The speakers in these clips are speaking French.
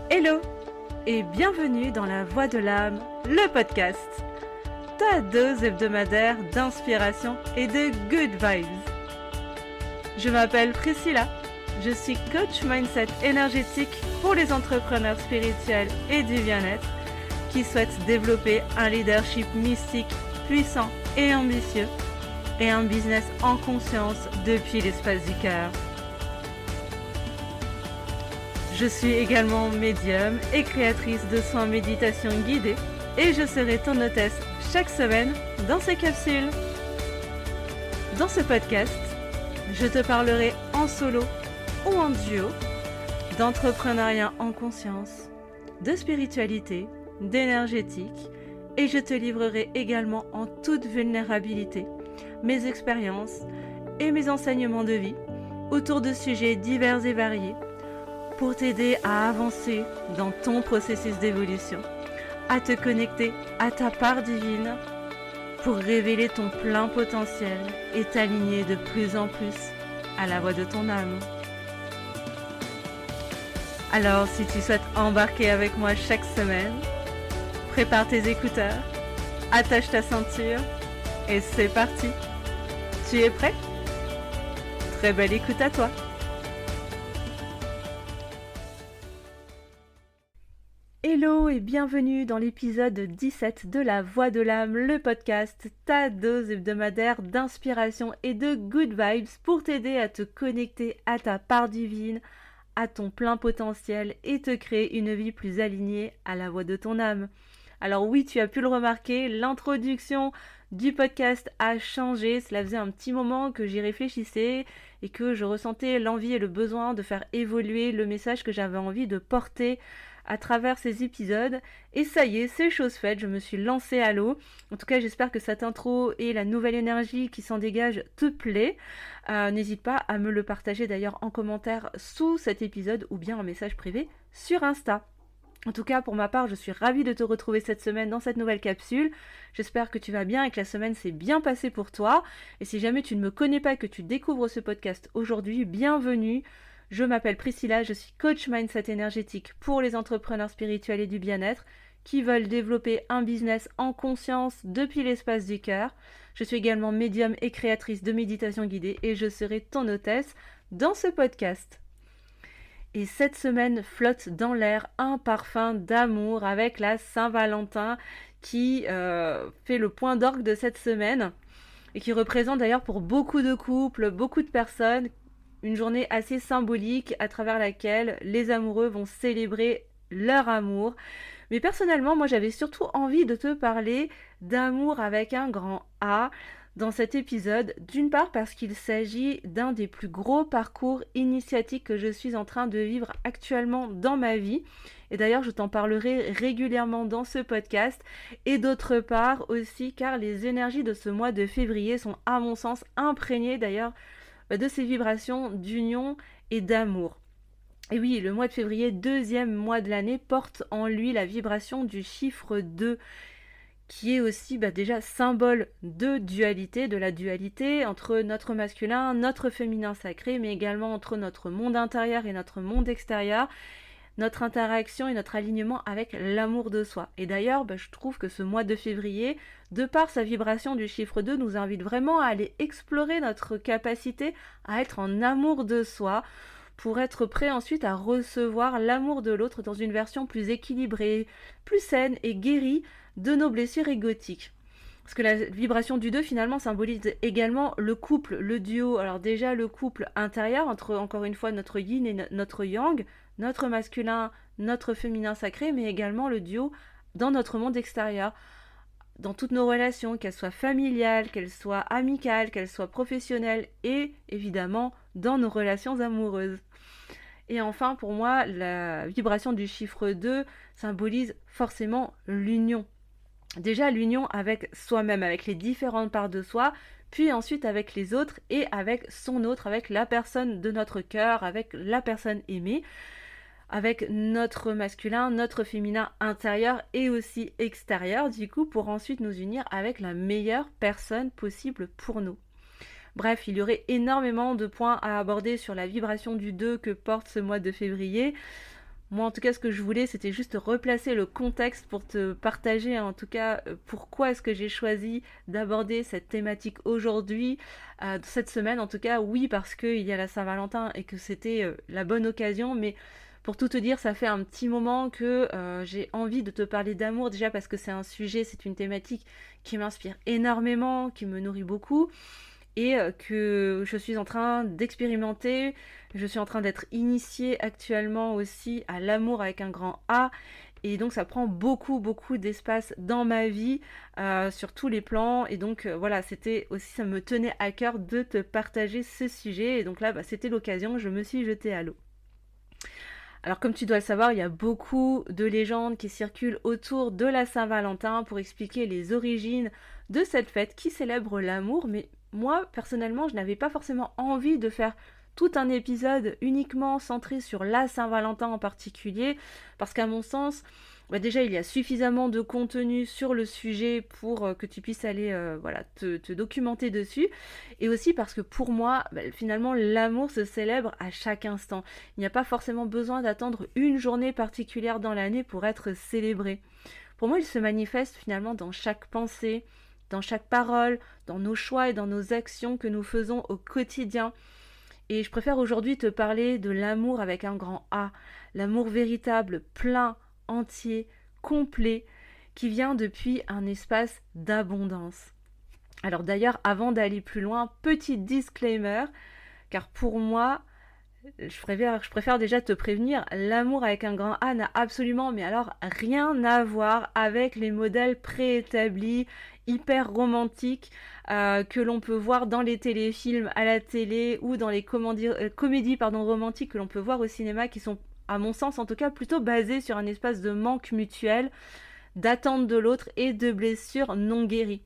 Hello et bienvenue dans La Voix de l'âme, le podcast. Ta dose hebdomadaire d'inspiration et de good vibes. Je m'appelle Priscilla, je suis coach mindset énergétique pour les entrepreneurs spirituels et du bien-être qui souhaitent développer un leadership mystique, puissant et ambitieux et un business en conscience depuis l'espace du cœur. Je suis également médium et créatrice de soins méditation guidée et je serai ton hôtesse chaque semaine dans ces capsules. Dans ce podcast, je te parlerai en solo ou en duo d'entrepreneuriat en conscience, de spiritualité, d'énergétique et je te livrerai également en toute vulnérabilité mes expériences et mes enseignements de vie autour de sujets divers et variés pour t'aider à avancer dans ton processus d'évolution, à te connecter à ta part divine pour révéler ton plein potentiel et t'aligner de plus en plus à la voix de ton âme. Alors, si tu souhaites embarquer avec moi chaque semaine, prépare tes écouteurs, attache ta ceinture et c'est parti. Tu es prêt? Très belle écoute à toi. Hello et bienvenue dans l'épisode 17 de La Voix de l'âme, le podcast, ta dose hebdomadaire d'inspiration et de good vibes pour t'aider à te connecter à ta part divine, à ton plein potentiel et te créer une vie plus alignée à la voix de ton âme. Alors oui, tu as pu le remarquer, l'introduction du podcast a changé. Cela faisait un petit moment que j'y réfléchissais et que je ressentais l'envie et le besoin de faire évoluer le message que j'avais envie de porter à travers ces épisodes. Et ça y est, c'est chose faite, je me suis lancée à l'eau. En tout cas, j'espère que cette intro et la nouvelle énergie qui s'en dégage te plaît. N'hésite pas à me le partager d'ailleurs en commentaire sous cet épisode ou bien en message privé sur Insta. En tout cas, pour ma part, je suis ravie de te retrouver cette semaine dans cette nouvelle capsule. J'espère que tu vas bien et que la semaine s'est bien passée pour toi. Et si jamais tu ne me connais pas et que tu découvres ce podcast aujourd'hui, bienvenue. Je m'appelle Priscilla, je suis coach mindset énergétique pour les entrepreneurs spirituels et du bien-être qui veulent développer un business en conscience depuis l'espace du cœur. Je suis également médium et créatrice de méditation guidée et je serai ton hôtesse dans ce podcast. Et cette semaine flotte dans l'air un parfum d'amour avec la Saint-Valentin qui fait le point d'orgue de cette semaine et qui représente d'ailleurs pour beaucoup de couples, beaucoup de personnes, une journée assez symbolique à travers laquelle les amoureux vont célébrer leur amour. Mais personnellement, moi j'avais surtout envie de te parler d'amour avec un grand A dans cet épisode. D'une part parce qu'il s'agit d'un des plus gros parcours initiatiques que je suis en train de vivre actuellement dans ma vie. Et d'ailleurs, je t'en parlerai régulièrement dans ce podcast. Et d'autre part aussi car les énergies de ce mois de février sont à mon sens imprégnées d'ailleurs de ces vibrations d'union et d'amour. Et oui, le mois de février, deuxième mois de l'année, porte en lui la vibration du chiffre 2, qui est aussi déjà symbole de dualité, de la dualité entre notre masculin, notre féminin sacré, mais également entre notre monde intérieur et notre monde extérieur, notre interaction et notre alignement avec l'amour de soi. Et d'ailleurs, je trouve que ce mois de février, de par sa vibration du chiffre 2, nous invite vraiment à aller explorer notre capacité à être en amour de soi, pour être prêt ensuite à recevoir l'amour de l'autre dans une version plus équilibrée, plus saine et guérie de nos blessures égotiques. Parce que la vibration du 2 finalement symbolise également le couple, le duo. Alors déjà le couple intérieur entre encore une fois notre yin et notre yang, notre masculin, notre féminin sacré, mais également le duo dans notre monde extérieur. Dans toutes nos relations, qu'elles soient familiales, qu'elles soient amicales, qu'elles soient professionnelles et évidemment dans nos relations amoureuses. Et enfin, pour moi, la vibration du chiffre 2 symbolise forcément l'union. Déjà l'union avec soi-même, avec les différentes parts de soi, puis ensuite avec les autres et avec son autre, avec la personne de notre cœur, avec la personne aimée, avec notre masculin, notre féminin intérieur et aussi extérieur, du coup, pour ensuite nous unir avec la meilleure personne possible pour nous. Bref, il y aurait énormément de points à aborder sur la vibration du 2 que porte ce mois de février. Moi, en tout cas, ce que je voulais, c'était juste replacer le contexte pour te partager, en tout cas, pourquoi est-ce que j'ai choisi d'aborder cette thématique aujourd'hui, cette semaine. En tout cas, oui, parce qu'il y a la Saint-Valentin et que c'était la bonne occasion. Mais pour tout te dire, ça fait un petit moment que j'ai envie de te parler d'amour, déjà parce que c'est un sujet, c'est une thématique qui m'inspire énormément, qui me nourrit beaucoup et que je suis en train d'expérimenter. Je suis en train d'être initiée actuellement aussi à l'amour avec un grand A. Et donc ça prend beaucoup, beaucoup d'espace dans ma vie, sur tous les plans. Et donc voilà, c'était aussi, ça me tenait à cœur de te partager ce sujet. Et donc là, c'était l'occasion, je me suis jetée à l'eau. Alors comme tu dois le savoir, il y a beaucoup de légendes qui circulent autour de la Saint-Valentin pour expliquer les origines de cette fête qui célèbre l'amour. Mais moi, personnellement, je n'avais pas forcément envie de faire tout un épisode uniquement centré sur la Saint-Valentin en particulier, parce qu'à mon sens, déjà il y a suffisamment de contenu sur le sujet pour que tu puisses aller te documenter dessus, et aussi parce que pour moi, finalement, l'amour se célèbre à chaque instant. Il n'y a pas forcément besoin d'attendre une journée particulière dans l'année pour être célébré. Pour moi, il se manifeste finalement dans chaque pensée, dans chaque parole, dans nos choix et dans nos actions que nous faisons au quotidien. Et je préfère aujourd'hui te parler de l'amour avec un grand A, l'amour véritable, plein, entier, complet, qui vient depuis un espace d'abondance. Alors d'ailleurs, avant d'aller plus loin, petit disclaimer, car pour moi, je préfère déjà te prévenir, l'amour avec un grand A n'a absolument, mais alors rien à voir avec les modèles préétablis, hyper romantiques, que l'on peut voir dans les téléfilms à la télé ou dans les comédies romantiques que l'on peut voir au cinéma, qui sont, à mon sens en tout cas, plutôt basées sur un espace de manque mutuel, d'attente de l'autre et de blessures non guéries.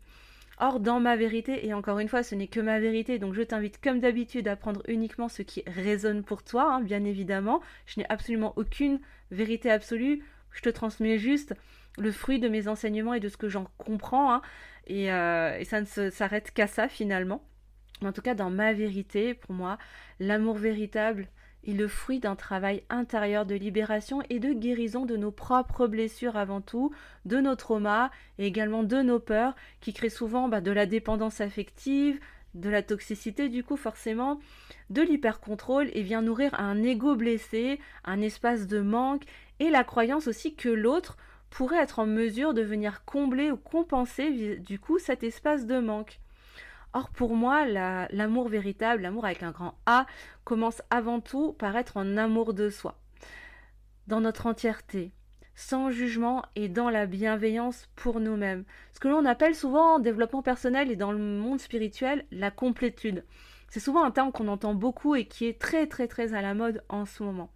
Or, dans ma vérité, et encore une fois, ce n'est que ma vérité, donc je t'invite comme d'habitude à prendre uniquement ce qui résonne pour toi, hein, bien évidemment. Je n'ai absolument aucune vérité absolue, je te transmets juste le fruit de mes enseignements et de ce que j'en comprends, hein, et ça ne s'arrête qu'à ça finalement. Mais en tout cas, dans ma vérité, pour moi, l'amour véritable est le fruit d'un travail intérieur de libération et de guérison de nos propres blessures avant tout, de nos traumas et également de nos peurs qui créent souvent de la dépendance affective, de la toxicité du coup forcément, de l'hypercontrôle et vient nourrir un ego blessé, un espace de manque et la croyance aussi que l'autre pourrait être en mesure de venir combler ou compenser du coup cet espace de manque. Or, pour moi, l'amour véritable, l'amour avec un grand A, commence avant tout par être en amour de soi, dans notre entièreté, sans jugement et dans la bienveillance pour nous-mêmes. Ce que l'on appelle souvent en développement personnel et dans le monde spirituel, la complétude. C'est souvent un terme qu'on entend beaucoup et qui est très très très à la mode en ce moment.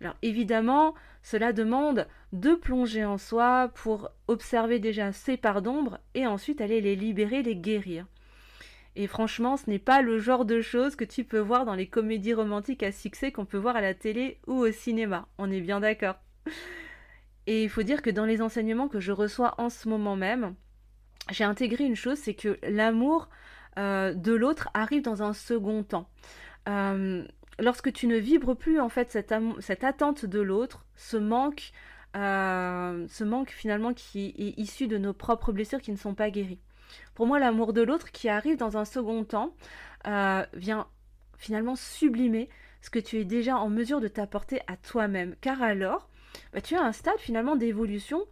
Alors évidemment, cela demande de plonger en soi pour observer déjà ces parts d'ombre et ensuite aller les libérer, les guérir. Et franchement, ce n'est pas le genre de choses que tu peux voir dans les comédies romantiques à succès qu'on peut voir à la télé ou au cinéma. On est bien d'accord. Et il faut dire que dans les enseignements que je reçois en ce moment même, j'ai intégré une chose, c'est que l'amour de l'autre arrive dans un second temps. Lorsque tu ne vibres plus en fait cette attente de l'autre, ce manque finalement qui est issu de nos propres blessures qui ne sont pas guéries. Pour moi, l'amour de l'autre qui arrive dans un second temps vient finalement sublimer ce que tu es déjà en mesure de t'apporter à toi-même. Car alors, tu as un stade finalement d'évolution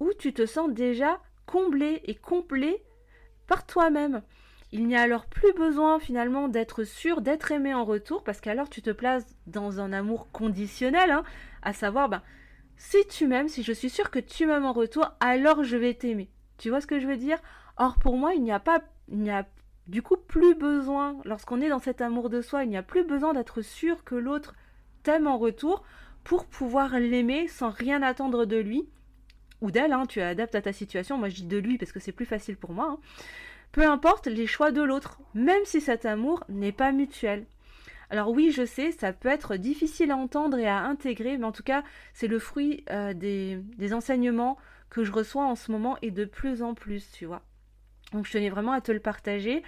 où tu te sens déjà comblé et complet par toi-même. Il n'y a alors plus besoin finalement d'être sûr, d'être aimé en retour, parce qu'alors tu te places dans un amour conditionnel, hein, à savoir, si tu m'aimes, si je suis sûre que tu m'aimes en retour, alors je vais t'aimer. Tu vois ce que je veux dire ? Or pour moi, il n'y a du coup plus besoin, lorsqu'on est dans cet amour de soi, il n'y a plus besoin d'être sûr que l'autre t'aime en retour pour pouvoir l'aimer sans rien attendre de lui ou d'elle, hein, tu adaptes à ta situation, moi je dis de lui parce que c'est plus facile pour moi, hein. Peu importe les choix de l'autre, même si cet amour n'est pas mutuel. Alors oui, je sais, ça peut être difficile à entendre et à intégrer, mais en tout cas, c'est le fruit des enseignements que je reçois en ce moment et de plus en plus, tu vois. Donc je tenais vraiment à te le partager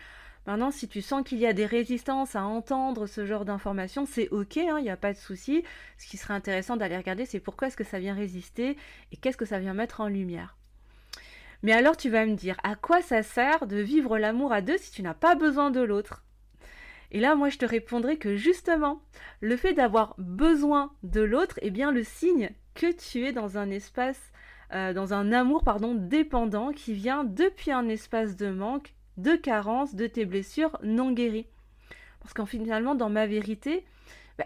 Maintenant, si tu sens qu'il y a des résistances à entendre ce genre d'informations, c'est ok, il n'y a pas de souci. Ce qui serait intéressant d'aller regarder, c'est pourquoi est-ce que ça vient résister et qu'est-ce que ça vient mettre en lumière. Mais alors tu vas me dire, à quoi ça sert de vivre l'amour à deux si tu n'as pas besoin de l'autre? Et là, moi, je te répondrai que justement, le fait d'avoir besoin de l'autre est bien le signe que tu es dans un espace, dans un amour, dépendant qui vient depuis un espace de manque, de carence, de tes blessures non guéries. Parce qu'en finalement, dans ma vérité,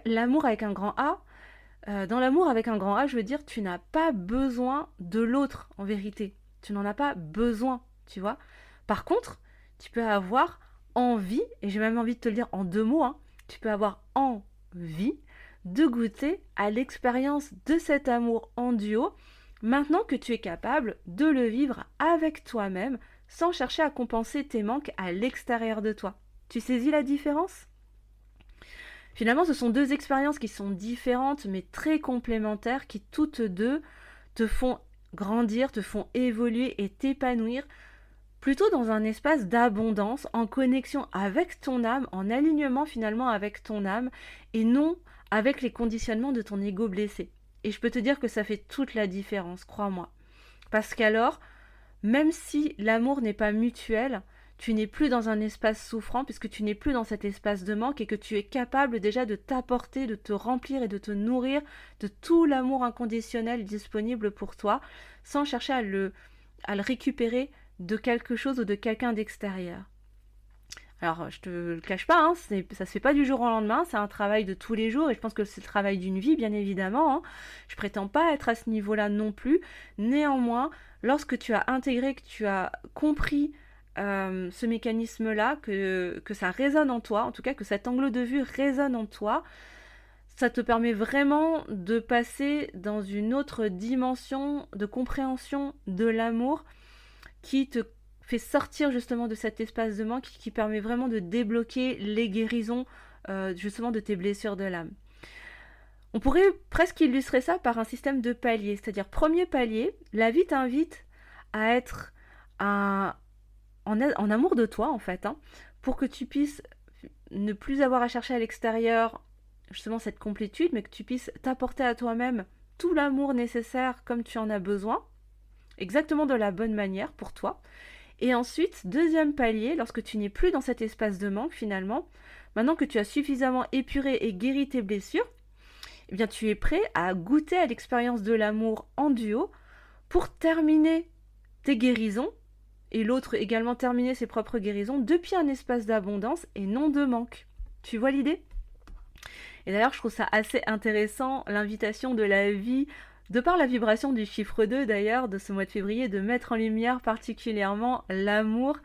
l'amour avec un grand A, dans l'amour avec un grand A, je veux dire, tu n'as pas besoin de l'autre en vérité. Tu n'en as pas besoin, tu vois. Par contre, tu peux avoir envie, et j'ai même envie de te le dire en 2 mots, tu peux avoir envie de goûter à l'expérience de cet amour en duo, maintenant que tu es capable de le vivre avec toi-même, sans chercher à compenser tes manques à l'extérieur de toi. Tu saisis la différence ? Finalement, ce sont 2 expériences qui sont différentes, mais très complémentaires, qui toutes deux te font grandir, te font évoluer et t'épanouir, plutôt dans un espace d'abondance, en connexion avec ton âme, en alignement finalement avec ton âme, et non avec les conditionnements de ton ego blessé. Et je peux te dire que ça fait toute la différence, crois-moi. Parce qu'alors, même si l'amour n'est pas mutuel, tu n'es plus dans un espace souffrant, puisque tu n'es plus dans cet espace de manque, et que tu es capable déjà de t'apporter, de te remplir et de te nourrir de tout l'amour inconditionnel disponible pour toi, sans chercher à le récupérer de quelque chose ou de quelqu'un d'extérieur. Alors, je te le cache pas, ça se fait pas du jour au lendemain, c'est un travail de tous les jours, et je pense que c'est le travail d'une vie, bien évidemment. Je prétends pas être à ce niveau-là non plus. Néanmoins, lorsque tu as intégré, que tu as compris ce mécanisme-là, que ça résonne en toi, en tout cas que cet angle de vue résonne en toi, ça te permet vraiment de passer dans une autre dimension de compréhension de l'amour qui te fait sortir justement de cet espace de manque, qui permet vraiment de débloquer les guérisons justement de tes blessures de l'âme. On pourrait presque illustrer ça par un système de paliers, c'est-à-dire premier palier, la vie t'invite à être en amour de toi en fait, pour que tu puisses ne plus avoir à chercher à l'extérieur justement cette complétude, mais que tu puisses t'apporter à toi-même tout l'amour nécessaire comme tu en as besoin, exactement de la bonne manière pour toi. Et ensuite, deuxième palier, lorsque tu n'es plus dans cet espace de manque finalement, maintenant que tu as suffisamment épuré et guéri tes blessures, eh bien tu es prêt à goûter à l'expérience de l'amour en duo pour terminer tes guérisons et l'autre également terminer ses propres guérisons depuis un espace d'abondance et non de manque. Tu vois l'idée ? Et d'ailleurs, je trouve ça assez intéressant, l'invitation de la vie, de par la vibration du chiffre 2 d'ailleurs, de ce mois de février, de mettre en lumière particulièrement l'amour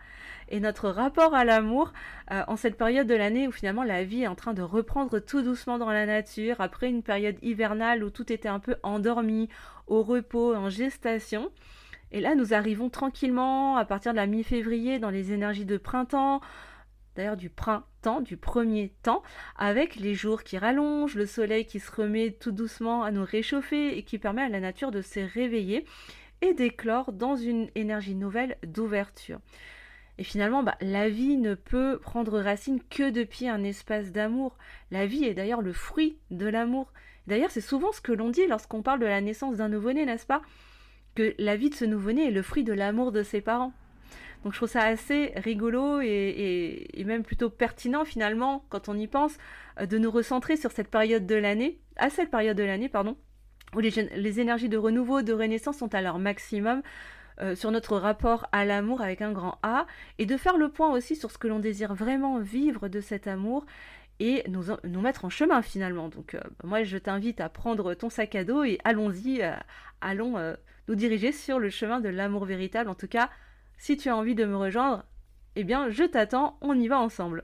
et notre rapport à l'amour en cette période de l'année où finalement la vie est en train de reprendre tout doucement dans la nature, après une période hivernale où tout était un peu endormi, au repos, en gestation. Et là, nous arrivons tranquillement, à partir de la mi-février, dans les énergies de printemps, d'ailleurs du printemps, du premier temps, avec les jours qui rallongent, le soleil qui se remet tout doucement à nous réchauffer et qui permet à la nature de se réveiller et d'éclore dans une énergie nouvelle d'ouverture. Et finalement, la vie ne peut prendre racine que depuis un espace d'amour. La vie est d'ailleurs le fruit de l'amour. D'ailleurs, c'est souvent ce que l'on dit lorsqu'on parle de la naissance d'un nouveau-né, n'est-ce pas ? Que la vie de ce nouveau-né est le fruit de l'amour de ses parents. Donc je trouve ça assez rigolo et même plutôt pertinent finalement, quand on y pense, de nous recentrer sur cette période de l'année, où les énergies de renouveau, de renaissance sont à leur maximum, sur notre rapport à l'amour avec un grand A, et de faire le point aussi sur ce que l'on désire vraiment vivre de cet amour, et nous mettre en chemin finalement. Donc moi je t'invite à prendre ton sac à dos et allons-y, allons nous diriger sur le chemin de l'amour véritable. En tout cas, si tu as envie de me rejoindre, eh bien je t'attends, on y va ensemble.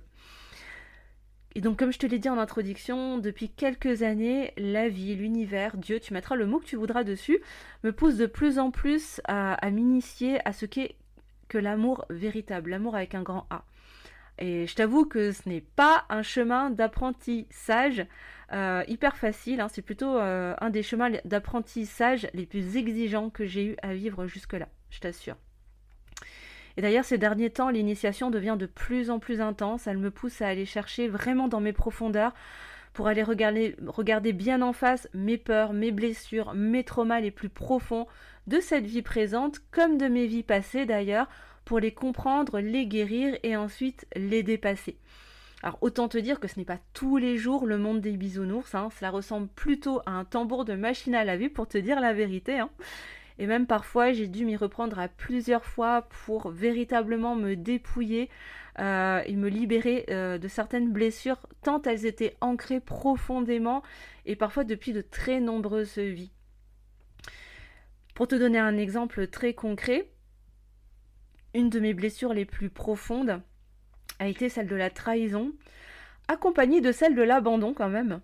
Et donc comme je te l'ai dit en introduction, depuis quelques années, la vie, l'univers, Dieu, tu mettras le mot que tu voudras dessus, me pousse de plus en plus à m'initier à ce qu'est que l'amour véritable, l'amour avec un grand A. Et je t'avoue que ce n'est pas un chemin d'apprentissage hyper facile, c'est plutôt un des chemins d'apprentissage les plus exigeants que j'ai eu à vivre jusque-là, je t'assure. Et d'ailleurs, ces derniers temps, l'initiation devient de plus en plus intense. Elle me pousse à aller chercher vraiment dans mes profondeurs pour aller regarder bien en face mes peurs, mes blessures, mes traumas les plus profonds de cette vie présente, comme de mes vies passées d'ailleurs, pour les comprendre, les guérir et ensuite les dépasser. Alors autant te dire que ce n'est pas tous les jours le monde des bisounours, cela ressemble plutôt à un tambour de machine à laver pour te dire la vérité. Et même parfois j'ai dû m'y reprendre à plusieurs fois pour véritablement me dépouiller et me libérer de certaines blessures tant elles étaient ancrées profondément et parfois depuis de très nombreuses vies. Pour te donner un exemple très concret, une de mes blessures les plus profondes a été celle de la trahison, accompagnée de celle de l'abandon quand même,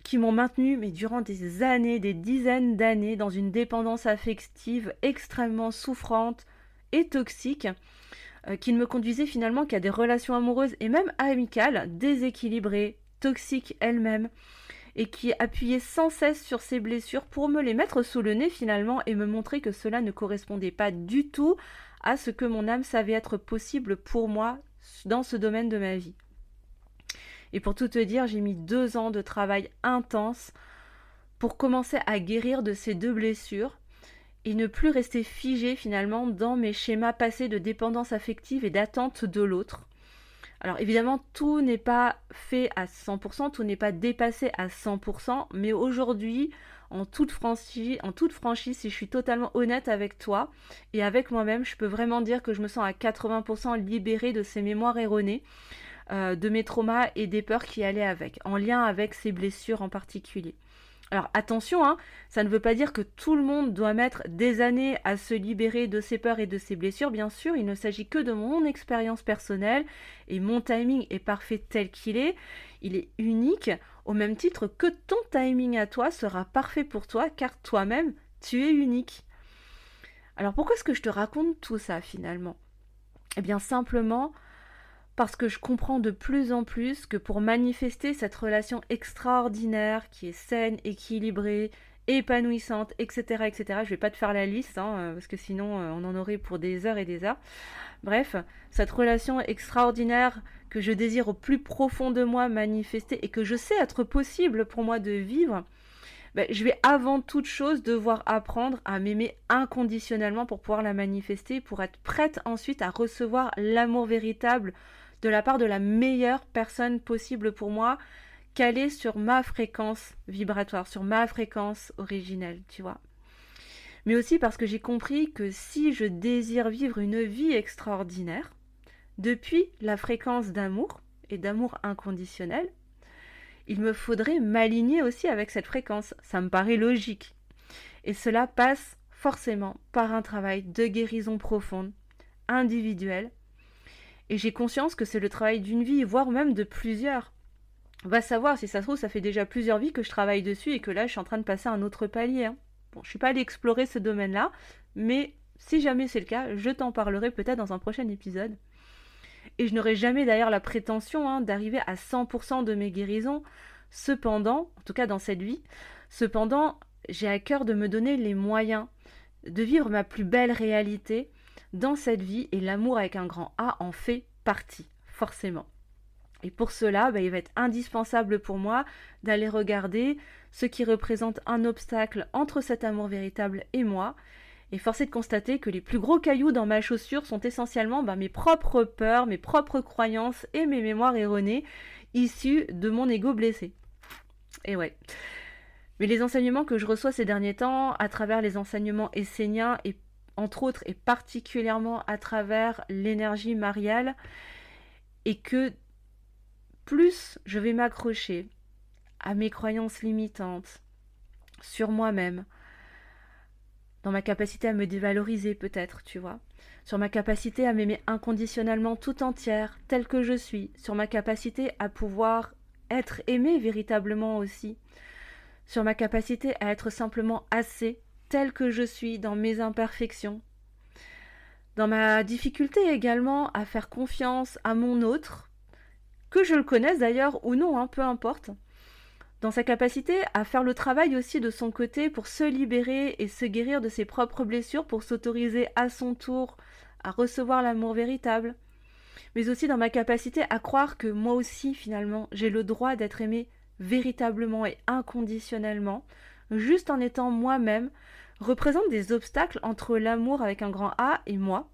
qui m'ont maintenue mais durant des années, des dizaines d'années, dans une dépendance affective extrêmement souffrante et toxique, qui ne me conduisait finalement qu'à des relations amoureuses et même amicales déséquilibrées, toxiques elles-mêmes, et qui appuyaient sans cesse sur ces blessures pour me les mettre sous le nez finalement et me montrer que cela ne correspondait pas du tout à ce que mon âme savait être possible pour moi dans ce domaine de ma vie. Et pour tout te dire, j'ai mis 2 ans de travail intense pour commencer à guérir de ces 2 blessures et ne plus rester figée finalement dans mes schémas passés de dépendance affective et d'attente de l'autre. Alors évidemment, tout n'est pas fait à 100%, tout n'est pas dépassé à 100%, mais aujourd'hui, en toute franchise, si je suis totalement honnête avec toi et avec moi-même, je peux vraiment dire que je me sens à 80% libérée de ces mémoires erronées, de mes traumas et des peurs qui allaient avec, en lien avec ces blessures en particulier. Alors attention, ça ne veut pas dire que tout le monde doit mettre des années à se libérer de ses peurs et de ses blessures. Bien sûr, il ne s'agit que de mon expérience personnelle et mon timing est parfait tel qu'il est. Il est unique au même titre que ton timing à toi sera parfait pour toi car toi-même, tu es unique. Alors pourquoi est-ce que je te raconte tout ça finalement ? Eh bien simplement parce que je comprends de plus en plus que pour manifester cette relation extraordinaire qui est saine, équilibrée, épanouissante, etc., etc., je vais pas te faire la liste, parce que sinon on en aurait pour des heures et des heures. Bref, cette relation extraordinaire que je désire au plus profond de moi manifester et que je sais être possible pour moi de vivre, je vais avant toute chose devoir apprendre à m'aimer inconditionnellement pour pouvoir la manifester, pour être prête ensuite à recevoir l'amour véritable de la part de la meilleure personne possible pour moi, calée sur ma fréquence vibratoire, sur ma fréquence originelle, tu vois. Mais aussi parce que j'ai compris que si je désire vivre une vie extraordinaire, depuis la fréquence d'amour et d'amour inconditionnel, il me faudrait m'aligner aussi avec cette fréquence. Ça me paraît logique. Et cela passe forcément par un travail de guérison profonde, individuelle. Et j'ai conscience que c'est le travail d'une vie, voire même de plusieurs. Va savoir, si ça se trouve, ça fait déjà plusieurs vies que je travaille dessus et que là, je suis en train de passer à un autre palier. Bon, je ne suis pas allée explorer ce domaine-là, mais si jamais c'est le cas, je t'en parlerai peut-être dans un prochain épisode. Et je n'aurai jamais d'ailleurs la prétention d'arriver à 100% de mes guérisons. Cependant, en tout cas dans cette vie, j'ai à cœur de me donner les moyens de vivre ma plus belle réalité dans cette vie et l'amour avec un grand A en fait partie, forcément. Et pour cela, il va être indispensable pour moi d'aller regarder ce qui représente un obstacle entre cet amour véritable et moi. Et force est de constater que les plus gros cailloux dans ma chaussure sont essentiellement mes propres peurs, mes propres croyances et mes mémoires erronées issues de mon ego blessé. Et ouais. Mais les enseignements que je reçois ces derniers temps, à travers les enseignements esséniens et entre autres et particulièrement à travers l'énergie mariale, et que plus je vais m'accrocher à mes croyances limitantes sur moi-même, dans ma capacité à me dévaloriser peut-être, tu vois, sur ma capacité à m'aimer inconditionnellement tout entière, telle que je suis, sur ma capacité à pouvoir être aimée véritablement aussi, sur ma capacité à être simplement assez, telle que je suis dans mes imperfections, dans ma difficulté également à faire confiance à mon autre, que je le connaisse d'ailleurs ou non, peu importe, dans sa capacité à faire le travail aussi de son côté pour se libérer et se guérir de ses propres blessures, pour s'autoriser à son tour à recevoir l'amour véritable, mais aussi dans ma capacité à croire que moi aussi, finalement, j'ai le droit d'être aimée véritablement et inconditionnellement, juste en étant moi-même, représente des obstacles entre l'amour avec un grand A et moi.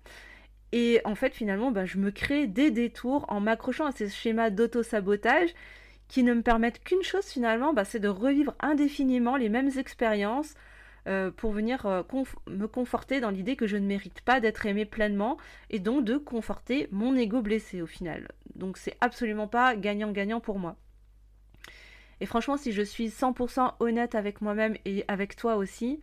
Et en fait, finalement, je me crée des détours en m'accrochant à ces schémas d'auto-sabotage qui ne me permettent qu'une chose finalement, c'est de revivre indéfiniment les mêmes expériences pour venir me conforter dans l'idée que je ne mérite pas d'être aimée pleinement et donc de conforter mon ego blessé au final. Donc c'est absolument pas gagnant-gagnant pour moi. Et franchement, si je suis 100% honnête avec moi-même et avec toi aussi,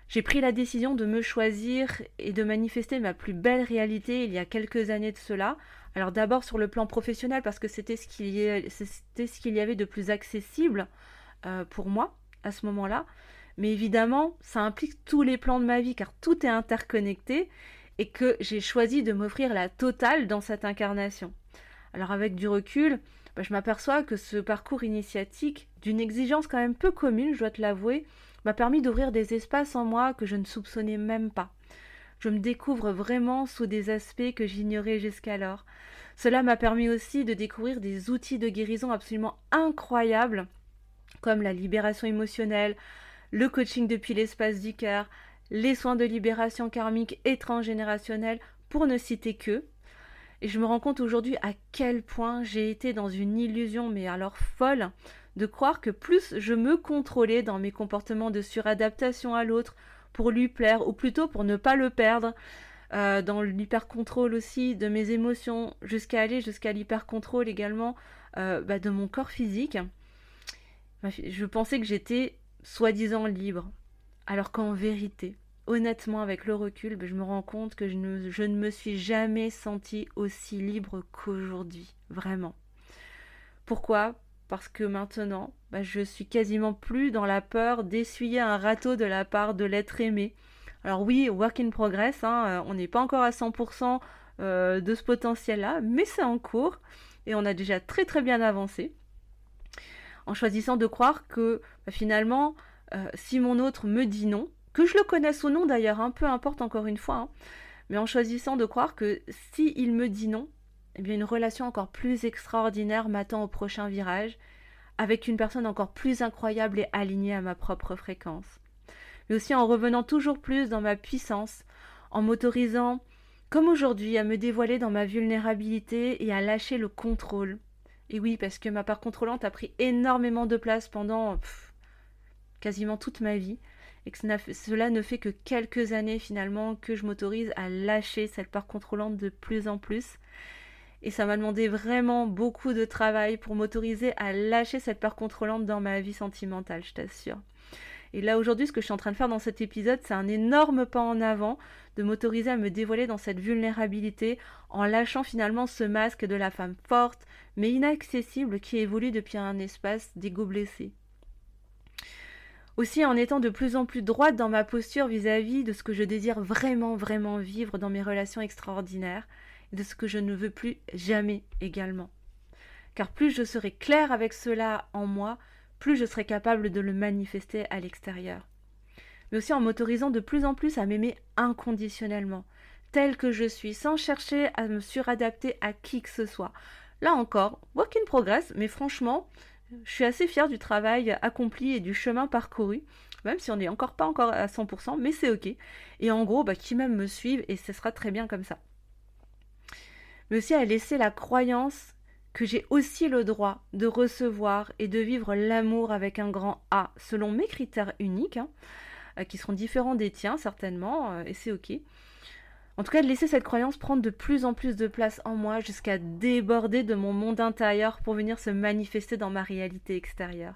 j'ai pris la décision de me choisir et de manifester ma plus belle réalité il y a quelques années de cela. Alors d'abord sur le plan professionnel parce que c'était ce qu'il y avait de plus accessible pour moi à ce moment-là. Mais évidemment, ça implique tous les plans de ma vie car tout est interconnecté et que j'ai choisi de m'offrir la totale dans cette incarnation. Alors avec du recul, je m'aperçois que ce parcours initiatique, d'une exigence quand même peu commune, je dois te l'avouer, m'a permis d'ouvrir des espaces en moi que je ne soupçonnais même pas. Je me découvre vraiment sous des aspects que j'ignorais jusqu'alors. Cela m'a permis aussi de découvrir des outils de guérison absolument incroyables, comme la libération émotionnelle, le coaching depuis l'espace du cœur, les soins de libération karmique et transgénérationnelle, pour ne citer que. Et je me rends compte aujourd'hui à quel point j'ai été dans une illusion, mais alors folle, de croire que plus je me contrôlais dans mes comportements de suradaptation à l'autre, pour lui plaire, ou plutôt pour ne pas le perdre, dans l'hyper-contrôle aussi de mes émotions, jusqu'à l'hyper-contrôle également de mon corps physique, je pensais que j'étais soi-disant libre, alors qu'en vérité, honnêtement, avec le recul, je me rends compte que je ne me suis jamais sentie aussi libre qu'aujourd'hui, vraiment. Pourquoi ? Parce que maintenant, je suis quasiment plus dans la peur d'essuyer un râteau de la part de l'être aimé. Alors oui, work in progress, on n'est pas encore à 100% de ce potentiel-là, mais c'est en cours et on a déjà très très bien avancé. En choisissant de croire que finalement, si mon autre me dit non, que je le connaisse ou non d'ailleurs, peu importe encore une fois, mais en choisissant de croire que si il me dit non, une relation encore plus extraordinaire m'attend au prochain virage, avec une personne encore plus incroyable et alignée à ma propre fréquence. Mais aussi en revenant toujours plus dans ma puissance, en m'autorisant, comme aujourd'hui, à me dévoiler dans ma vulnérabilité et à lâcher le contrôle. Et oui, parce que ma part contrôlante a pris énormément de place pendant quasiment toute ma vie, et que cela ne fait que quelques années finalement que je m'autorise à lâcher cette part contrôlante de plus en plus. Et ça m'a demandé vraiment beaucoup de travail pour m'autoriser à lâcher cette part contrôlante dans ma vie sentimentale, je t'assure. Et là aujourd'hui, ce que je suis en train de faire dans cet épisode, c'est un énorme pas en avant, de m'autoriser à me dévoiler dans cette vulnérabilité en lâchant finalement ce masque de la femme forte, mais inaccessible qui évolue depuis un espace d'ego blessé. Aussi en étant de plus en plus droite dans ma posture vis-à-vis de ce que je désire vraiment, vraiment vivre dans mes relations extraordinaires et de ce que je ne veux plus jamais également. Car plus je serai claire avec cela en moi, plus je serai capable de le manifester à l'extérieur. Mais aussi en m'autorisant de plus en plus à m'aimer inconditionnellement, telle que je suis, sans chercher à me suradapter à qui que ce soit. Là encore, work in progress, mais franchement, je suis assez fière du travail accompli et du chemin parcouru, même si on n'est pas encore à 100%, mais c'est ok. Et en gros, qui même me suivent, et ce sera très bien comme ça. Mais aussi à laisser la croyance que j'ai aussi le droit de recevoir et de vivre l'amour avec un grand A, selon mes critères uniques, qui seront différents des tiens certainement, et c'est ok. En tout cas, de laisser cette croyance prendre de plus en plus de place en moi jusqu'à déborder de mon monde intérieur pour venir se manifester dans ma réalité extérieure.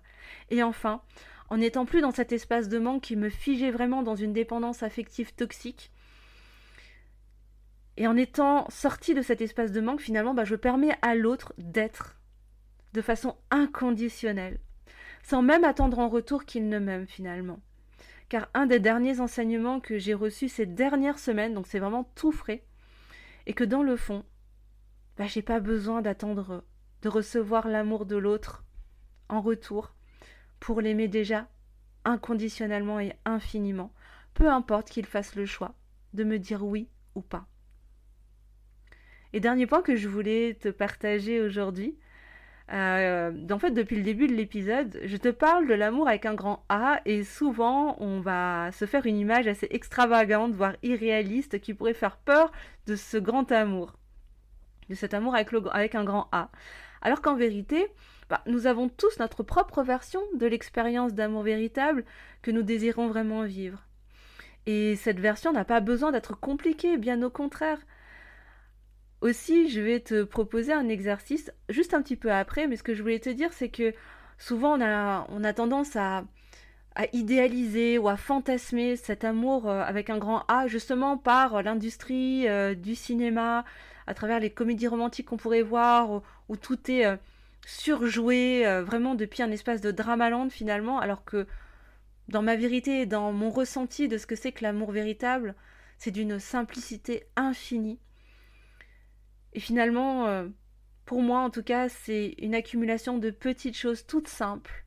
Et enfin, en n'étant plus dans cet espace de manque qui me figeait vraiment dans une dépendance affective toxique, et en étant sortie de cet espace de manque, finalement, je permets à l'autre d'être de façon inconditionnelle, sans même attendre en retour qu'il ne m'aime finalement. Car un des derniers enseignements que j'ai reçus ces dernières semaines, donc c'est vraiment tout frais, et que dans le fond, j'ai pas besoin d'attendre de recevoir l'amour de l'autre en retour pour l'aimer déjà inconditionnellement et infiniment, peu importe qu'il fasse le choix de me dire oui ou pas. Et dernier point que je voulais te partager aujourd'hui. En fait, depuis le début de l'épisode, je te parle de l'amour avec un grand A et souvent on va se faire une image assez extravagante, voire irréaliste, qui pourrait faire peur de ce grand amour, de cet amour avec un grand A. Alors qu'en vérité, nous avons tous notre propre version de l'expérience d'amour véritable que nous désirons vraiment vivre. Et cette version n'a pas besoin d'être compliquée, bien au contraire. Aussi, je vais te proposer un exercice juste un petit peu après, mais ce que je voulais te dire, c'est que souvent on a tendance à idéaliser ou à fantasmer cet amour avec un grand A, justement par l'industrie du cinéma, à travers les comédies romantiques qu'on pourrait voir, où tout est surjoué, vraiment depuis un espace de dramaland finalement, alors que dans ma vérité et dans mon ressenti de ce que c'est que l'amour véritable, c'est d'une simplicité infinie. Et finalement, pour moi en tout cas, c'est une accumulation de petites choses toutes simples,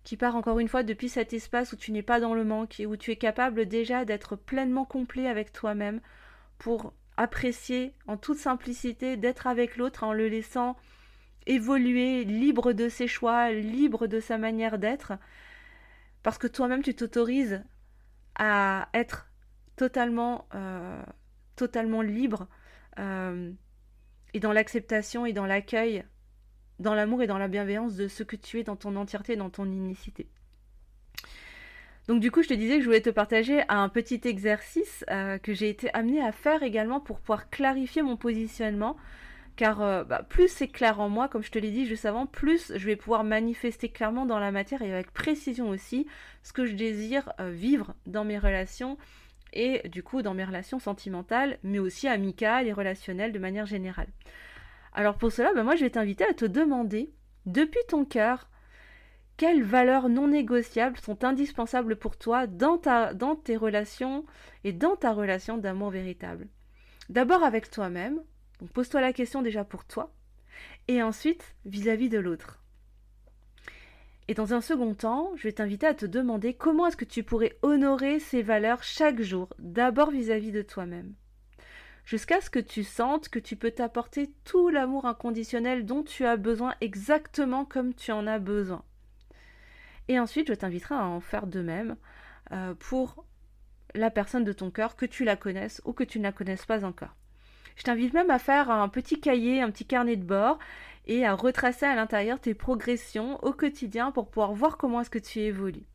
qui part encore une fois depuis cet espace où tu n'es pas dans le manque et où tu es capable déjà d'être pleinement complet avec toi-même pour apprécier en toute simplicité d'être avec l'autre en le laissant évoluer, libre de ses choix, libre de sa manière d'être, parce que toi-même tu t'autorises à être totalement libre, et dans l'acceptation et dans l'accueil, dans l'amour et dans la bienveillance de ce que tu es dans ton entièreté, dans ton unicité. Donc du coup, je te disais que je voulais te partager un petit exercice que j'ai été amenée à faire également pour pouvoir clarifier mon positionnement, car plus c'est clair en moi, comme je te l'ai dit juste avant, plus je vais pouvoir manifester clairement dans la matière et avec précision aussi ce que je désire vivre dans mes relations et du coup dans mes relations sentimentales, mais aussi amicales et relationnelles de manière générale. Alors pour cela, moi je vais t'inviter à te demander, depuis ton cœur, quelles valeurs non négociables sont indispensables pour toi dans tes relations et dans ta relation d'amour véritable. D'abord avec toi-même, donc pose-toi la question déjà pour toi, et ensuite vis-à-vis de l'autre. Et dans un second temps, je vais t'inviter à te demander comment est-ce que tu pourrais honorer ces valeurs chaque jour, d'abord vis-à-vis de toi-même. Jusqu'à ce que tu sentes que tu peux t'apporter tout l'amour inconditionnel dont tu as besoin exactement comme tu en as besoin. Et ensuite, je t'inviterai à en faire de même pour la personne de ton cœur, que tu la connaisses ou que tu ne la connaisses pas encore. Je t'invite même à faire un petit cahier, un petit carnet de bord et à retracer à l'intérieur tes progressions au quotidien pour pouvoir voir comment est-ce que tu évolues.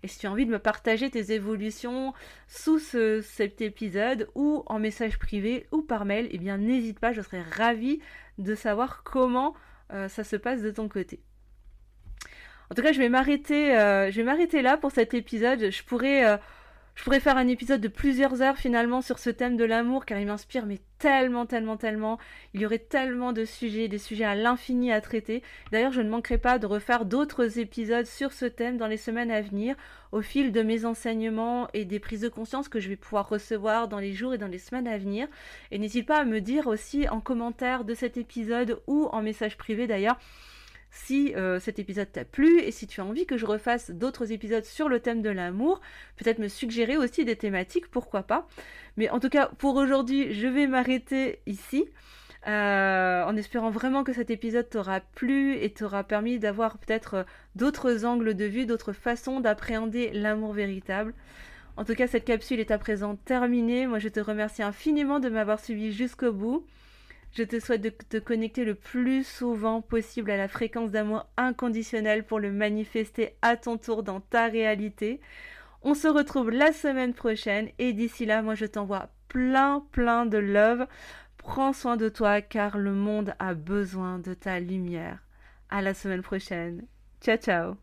Et si tu as envie de me partager tes évolutions sous cet épisode ou en message privé ou par mail, eh bien n'hésite pas, je serais ravie de savoir comment ça se passe de ton côté. En tout cas, je vais m'arrêter là pour cet épisode. Je pourrais faire un épisode de plusieurs heures finalement sur ce thème de l'amour, car il m'inspire mais tellement. Il y aurait tellement de sujets, des sujets à l'infini à traiter. D'ailleurs, je ne manquerai pas de refaire d'autres épisodes sur ce thème dans les semaines à venir, au fil de mes enseignements et des prises de conscience que je vais pouvoir recevoir dans les jours et dans les semaines à venir. Et n'hésite pas à me dire aussi en commentaire de cet épisode ou en message privé d'ailleurs, si cet épisode t'a plu et si tu as envie que je refasse d'autres épisodes sur le thème de l'amour, peut-être me suggérer aussi des thématiques, pourquoi pas. Mais en tout cas, pour aujourd'hui, je vais m'arrêter ici, en espérant vraiment que cet épisode t'aura plu et t'aura permis d'avoir peut-être d'autres angles de vue, d'autres façons d'appréhender l'amour véritable. En tout cas, cette capsule est à présent terminée. Moi, je te remercie infiniment de m'avoir suivi jusqu'au bout. Je te souhaite de te connecter le plus souvent possible à la fréquence d'amour inconditionnel pour le manifester à ton tour dans ta réalité. On se retrouve la semaine prochaine et d'ici là, moi je t'envoie plein de love. Prends soin de toi car le monde a besoin de ta lumière. À la semaine prochaine. Ciao.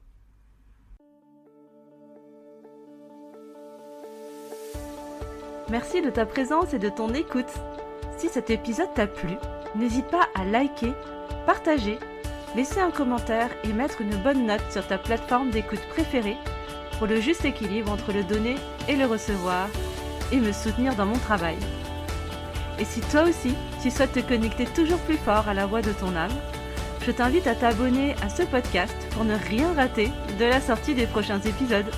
Merci de ta présence et de ton écoute. Si cet épisode t'a plu, n'hésite pas à liker, partager, laisser un commentaire et mettre une bonne note sur ta plateforme d'écoute préférée pour le juste équilibre entre le donner et le recevoir et me soutenir dans mon travail. Et si toi aussi, tu souhaites te connecter toujours plus fort à la voix de ton âme, je t'invite à t'abonner à ce podcast pour ne rien rater de la sortie des prochains épisodes.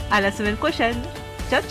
À la semaine prochaine. Ciao